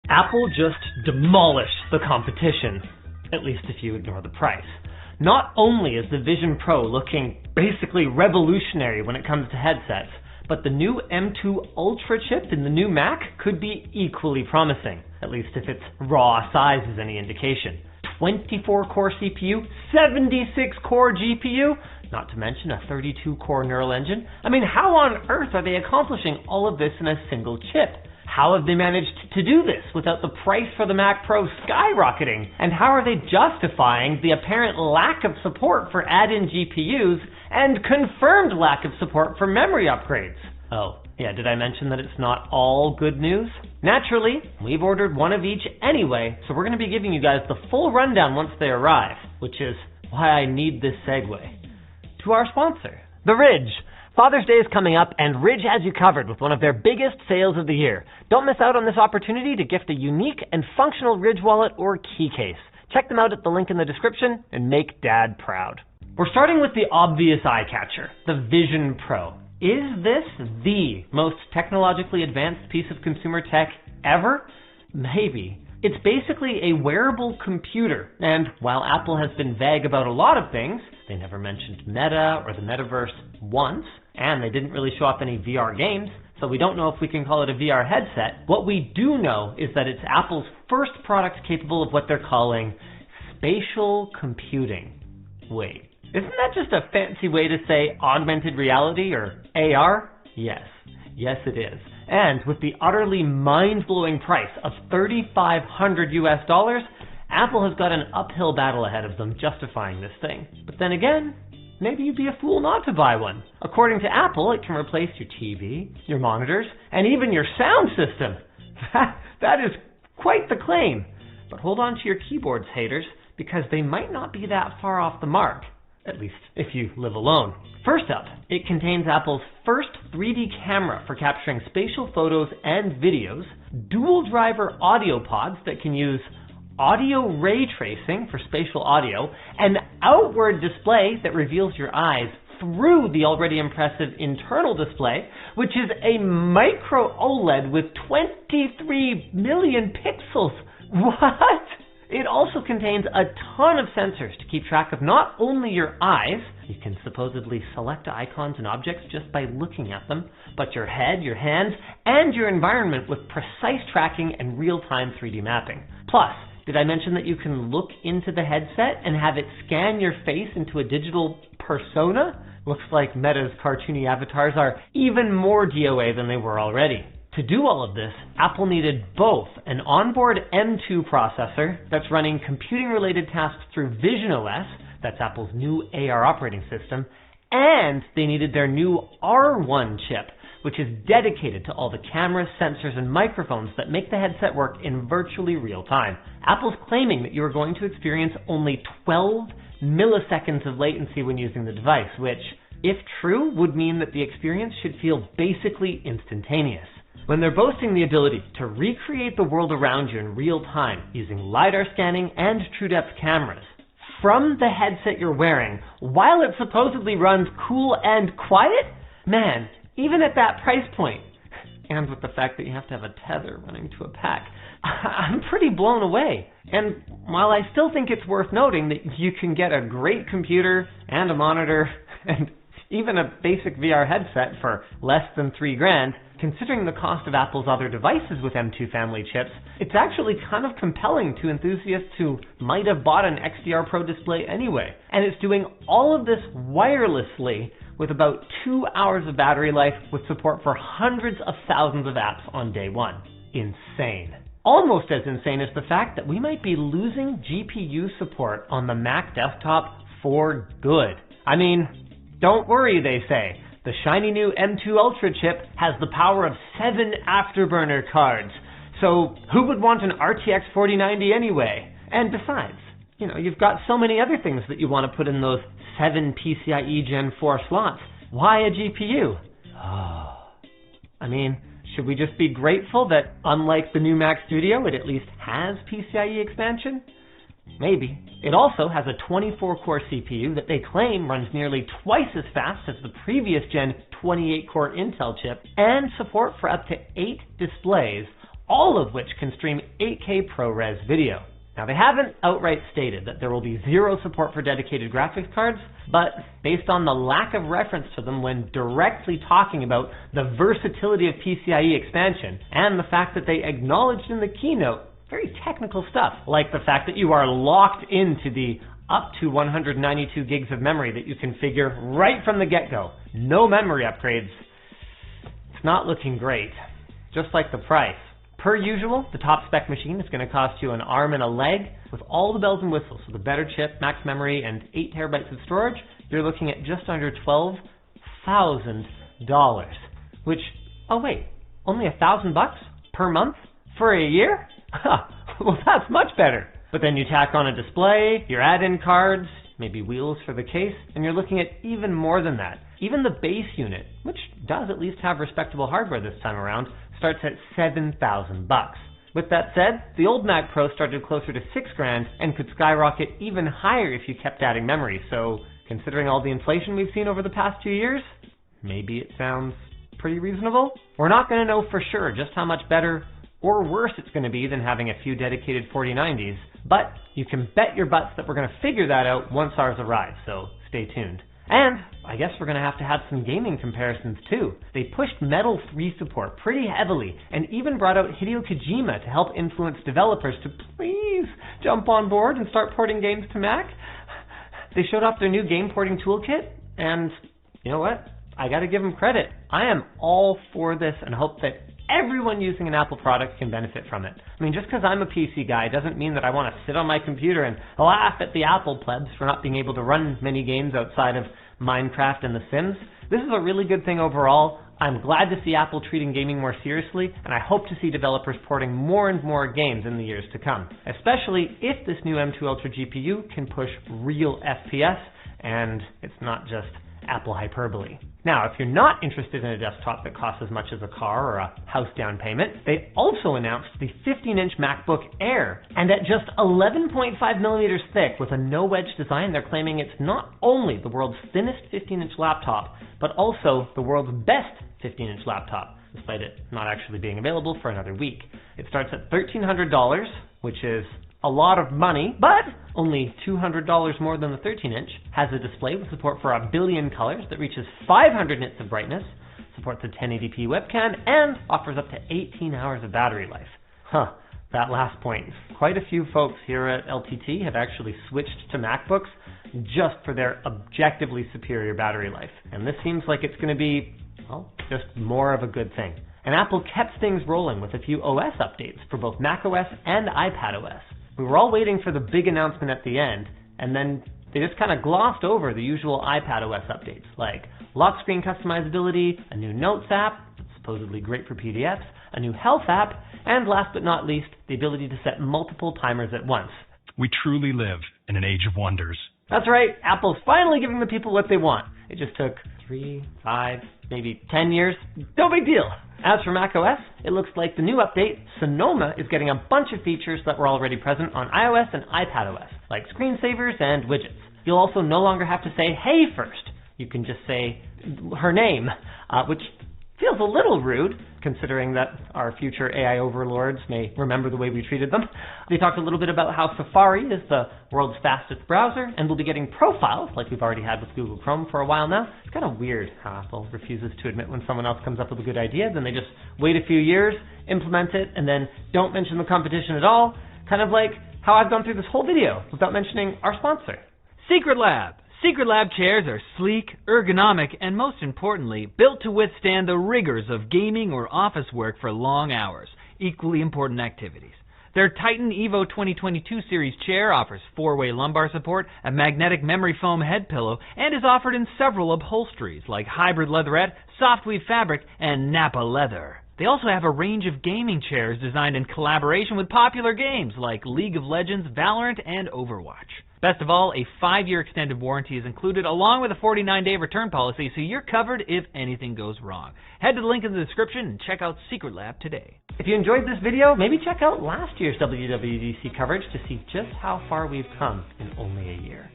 Apple just demolished the competition, at least if you ignore the price. Not only is the Vision Pro looking basically revolutionary when it comes to headsets, but the new M2 Ultra chip in the new Mac could be equally promising, at least if its raw size is any indication. 24-core CPU, 76-core GPU, not to mention a 32-core neural engine. I mean, how on earth are they accomplishing all of this in a single chip? How have they managed to do this without the price for the Mac Pro skyrocketing? And how are they justifying the apparent lack of support for add-in GPUs and confirmed lack of support for memory upgrades? Oh, yeah, did I mention that it's not all good news? Naturally, we've ordered one of each anyway, so we're going to be giving you guys the full rundown once they arrive, which is why I need this segue to our sponsor, The Ridge. Father's Day is coming up, and Ridge has you covered with one of their biggest sales of the year. Don't miss out on this opportunity to gift a unique and functional Ridge wallet or key case. Check them out at the link in the description and make Dad proud. We're starting with the obvious eye catcher, the Vision Pro. Is this the most technologically advanced piece of consumer tech ever? Maybe. It's basically a wearable computer, and while Apple has been vague about a lot of things, they never mentioned Meta or the metaverse once, and they didn't really show off any VR games, so we don't know if we can call it a VR headset. What we do know is that it's Apple's first product capable of what they're calling spatial computing. Wait, isn't that just a fancy way to say augmented reality or AR? Yes. Yes, it is. And with the utterly mind-blowing price of $3,500 Apple has got an uphill battle ahead of them justifying this thing. But then again, maybe you'd be a fool not to buy one. According to Apple, it can replace your TV, your monitors, and even your sound system. That is quite the claim. But hold on to your keyboards, haters, because they might not be that far off the mark. At least if you live alone. First up, it contains Apple's first 3D camera for capturing spatial photos and videos, dual driver audio pods that can use audio ray tracing for spatial audio, an outward display that reveals your eyes through the already impressive internal display, which is a micro OLED with 23 million pixels. What? It also contains a ton of sensors to keep track of not only your eyes, you can supposedly select icons and objects just by looking at them, but your head, your hands, and your environment with precise tracking and real-time 3D mapping. Plus, did I mention that you can look into the headset and have it scan your face into a digital persona? Looks like Meta's cartoony avatars are even more DOA than they were already. To do all of this, Apple needed both an onboard M2 processor that's running computing-related tasks through Vision OS, that's Apple's new AR operating system, and they needed their new R1 chip, which is dedicated to all the cameras, sensors, and microphones that make the headset work in virtually real time. Apple's claiming that you are going to experience only 12 milliseconds of latency when using the device, which, if true, would mean that the experience should feel basically instantaneous. When they're boasting the ability to recreate the world around you in real time using LiDAR scanning and TrueDepth cameras from the headset you're wearing while it supposedly runs cool and quiet, man, even at that price point, and with the fact that you have to have a tether running to a pack, I'm pretty blown away. And while I still think it's worth noting that you can get a great computer and a monitor and even a basic VR headset for less than $3,000, considering the cost of Apple's other devices with M2 family chips, it's actually kind of compelling to enthusiasts who might have bought an XDR Pro display anyway. And it's doing all of this wirelessly with about 2 hours of battery life with support for hundreds of thousands of apps on day one. Insane. Almost as insane as the fact that we might be losing GPU support on the Mac desktop for good. I mean, don't worry, they say. The shiny new M2 Ultra chip has the power of 7 Afterburner cards. So who would want an RTX 4090 anyway? And besides, you've got so many other things that you want to put in those 7 PCIe Gen 4 slots. Why a GPU? I mean, should we just be grateful that unlike the new Mac Studio, it at least has PCIe expansion? Maybe. It also has a 24-core CPU that they claim runs nearly twice as fast as the previous gen 28-core Intel chip, and support for up to 8 displays, all of which can stream 8K ProRes video. Now, they haven't outright stated that there will be zero support for dedicated graphics cards, but based on the lack of reference to them when directly talking about the versatility of PCIe expansion, and the fact that they acknowledged in the keynote very technical stuff, like the fact that you are locked into the up to 192 gigs of memory that you configure right from the get-go. No memory upgrades. It's not looking great, just like the price. Per usual, the top spec machine is going to cost you an arm and a leg with all the bells and whistles. So the better chip, max memory, and 8 terabytes of storage, you're looking at just under $12,000. Which, oh wait, only $1,000 per month for a year? Well, that's much better. But then you tack on a display, your add-in cards, maybe wheels for the case, and you're looking at even more than that. Even the base unit, which does at least have respectable hardware this time around, starts at $7,000. With that said, the old Mac Pro started closer to $6,000 and could skyrocket even higher if you kept adding memory. So, considering all the inflation we've seen over the past 2 years, maybe it sounds pretty reasonable. We're not going to know for sure just how much better or worse it's going to be than having a few dedicated 4090s, but you can bet your butts that we're going to figure that out once ours arrives, so stay tuned. And I guess we're going to have some gaming comparisons too. They pushed Metal 3 support pretty heavily and even brought out Hideo Kojima to help influence developers to please jump on board and start porting games to Mac. They showed off their new game porting toolkit, and you know what? I got to give them credit. I am all for this and hope that everyone using an Apple product can benefit from it. I mean, just because I'm a PC guy doesn't mean that I want to sit on my computer and laugh at the Apple plebs for not being able to run many games outside of Minecraft and The Sims. This is a really good thing overall. I'm glad to see Apple treating gaming more seriously, and I hope to see developers porting more and more games in the years to come, especially if this new M2 Ultra GPU can push real FPS, and it's not just Apple hyperbole. Now, if you're not interested in a desktop that costs as much as a car or a house down payment, they also announced the 15-inch MacBook Air. And at just 11.5 millimeters thick with a no-wedge design, they're claiming it's not only the world's thinnest 15-inch laptop, but also the world's best 15-inch laptop, despite it not actually being available for another week. It starts at $1,300, which is a lot of money, but only $200 more than the 13-inch, has a display with support for 1 billion colors that reaches 500 nits of brightness, supports a 1080p webcam, and offers up to 18 hours of battery life. That last point. Quite a few folks here at LTT have actually switched to MacBooks just for their objectively superior battery life. And this seems like it's going to be, well, just more of a good thing. And Apple kept things rolling with a few OS updates for both macOS and iPadOS. We were all waiting for the big announcement at the end, and then they just kind of glossed over the usual iPadOS updates, like lock screen customizability, a new Notes app, supposedly great for PDFs, a new Health app, and last but not least, the ability to set multiple timers at once. We truly live in an age of wonders. That's right, Apple's finally giving the people what they want. It just took 3, 5, maybe 10 years. No big deal. As for macOS, it looks like the new update, Sonoma, is getting a bunch of features that were already present on iOS and iPadOS, like screensavers and widgets. You'll also no longer have to say, hey first. You can just say her name, which feels a little rude, considering that our future AI overlords may remember the way we treated them. They talked a little bit about how Safari is the world's fastest browser, and we'll be getting profiles, like we've already had with Google Chrome for a while now. It's kind of weird how Apple refuses to admit when someone else comes up with a good idea, then they just wait a few years, implement it, and then don't mention the competition at all. Kind of like how I've gone through this whole video without mentioning our sponsor. Secretlab. Secretlab chairs are sleek, ergonomic, and most importantly, built to withstand the rigors of gaming or office work for long hours, equally important activities. Their Titan Evo 2022 series chair offers 4-way lumbar support, a magnetic memory foam head pillow, and is offered in several upholsteries like hybrid leatherette, soft weave fabric, and Napa leather. They also have a range of gaming chairs designed in collaboration with popular games like League of Legends, Valorant, and Overwatch. Best of all, a 5-year extended warranty is included along with a 49-day return policy, so you're covered if anything goes wrong. Head to the link in the description and check out Secretlab today. If you enjoyed this video, maybe check out last year's WWDC coverage to see just how far we've come in only a year.